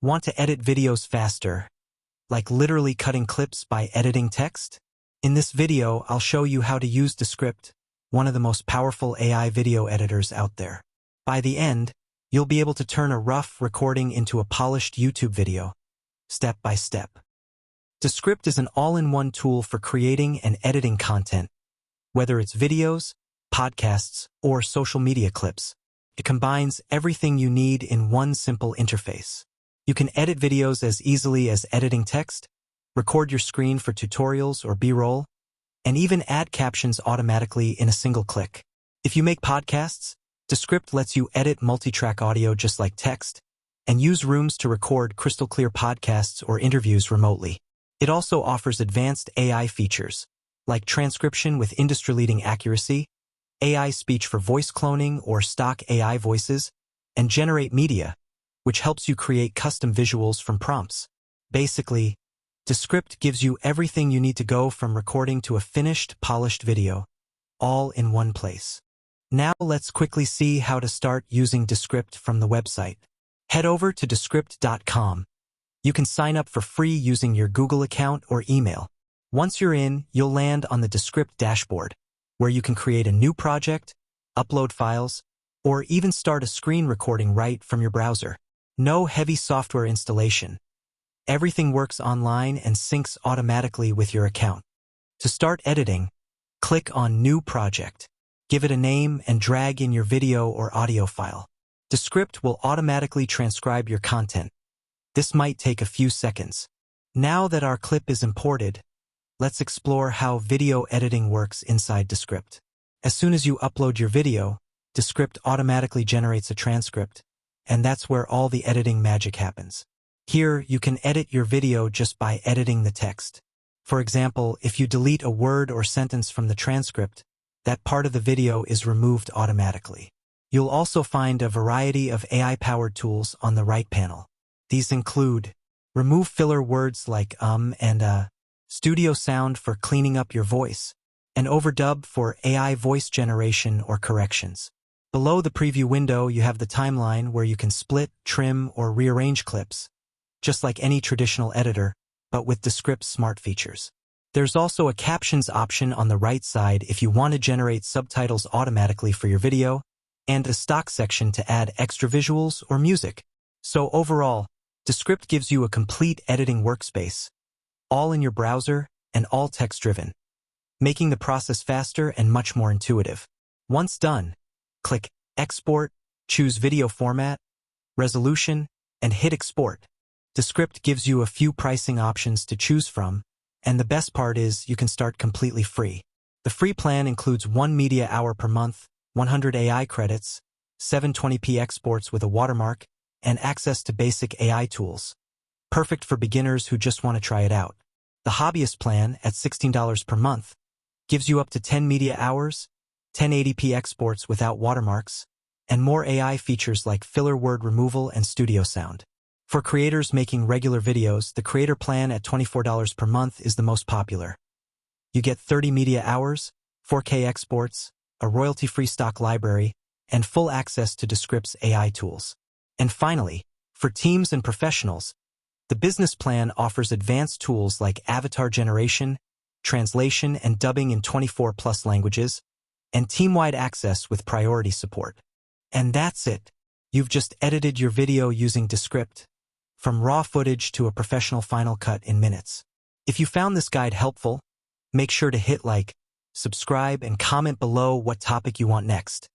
Want to edit videos faster, like literally cutting clips by editing text? In this video, I'll show you how to use Descript, one of the most powerful AI video editors out there. By the end, you'll be able to turn a rough recording into a polished YouTube video, step by step. Descript is an all-in-one tool for creating and editing content, whether it's videos, podcasts, or social media clips. It combines everything you need in one simple interface. You can edit videos as easily as editing text, record your screen for tutorials or B-roll, and even add captions automatically in a single click. If you make podcasts, Descript lets you edit multi-track audio just like text, and use rooms to record crystal-clear podcasts or interviews remotely. It also offers advanced AI features, like transcription with industry-leading accuracy, AI speech for voice cloning or stock AI voices, and generate media, which helps you create custom visuals from prompts. Basically, Descript gives you everything you need to go from recording to a finished, polished video, all in one place. Now let's quickly see how to start using Descript from the website. Head over to Descript.com. You can sign up for free using your Google account or email. Once you're in, you'll land on the Descript dashboard, where you can create a new project, upload files, or even start a screen recording right from your browser. No heavy software installation. Everything works online and syncs automatically with your account. To start editing, click on New Project. Give it a name and drag in your video or audio file. Descript will automatically transcribe your content. This might take a few seconds. Now that our clip is imported, let's explore how video editing works inside Descript. As soon as you upload your video, Descript automatically generates a transcript, and that's where all the editing magic happens. Here, you can edit your video just by editing the text. For example, if you delete a word or sentence from the transcript, that part of the video is removed automatically. You'll also find a variety of AI-powered tools on the right panel. These include remove filler words like and studio sound for cleaning up your voice, and overdub for AI voice generation or corrections. Below the preview window, you have the timeline where you can split, trim, or rearrange clips, just like any traditional editor, but with Descript's smart features. There's also a captions option on the right side if you want to generate subtitles automatically for your video, and a stock section to add extra visuals or music. So overall, Descript gives you a complete editing workspace, all in your browser and all text-driven, making the process faster and much more intuitive. Once done, click Export, choose Video Format, Resolution, and hit Export. Descript gives you a few pricing options to choose from, and the best part is you can start completely free. The free plan includes 1 media hour per month, 100 AI credits, 720p exports with a watermark, and access to basic AI tools. Perfect for beginners who just want to try it out. The hobbyist plan, at $16 per month, gives you up to 10 media hours, 1080p exports without watermarks, and more AI features like filler word removal and studio sound. For creators making regular videos, the creator plan at $24 per month is the most popular. You get 30 media hours, 4K exports, a royalty-free stock library, and full access to Descript's AI tools. And finally, for teams and professionals, the business plan offers advanced tools like avatar generation, translation and dubbing in 24+ languages, and team-wide access with priority support. And that's it. You've just edited your video using Descript, from raw footage to a professional final cut in minutes. If you found this guide helpful, make sure to hit like, subscribe, and comment below what topic you want next.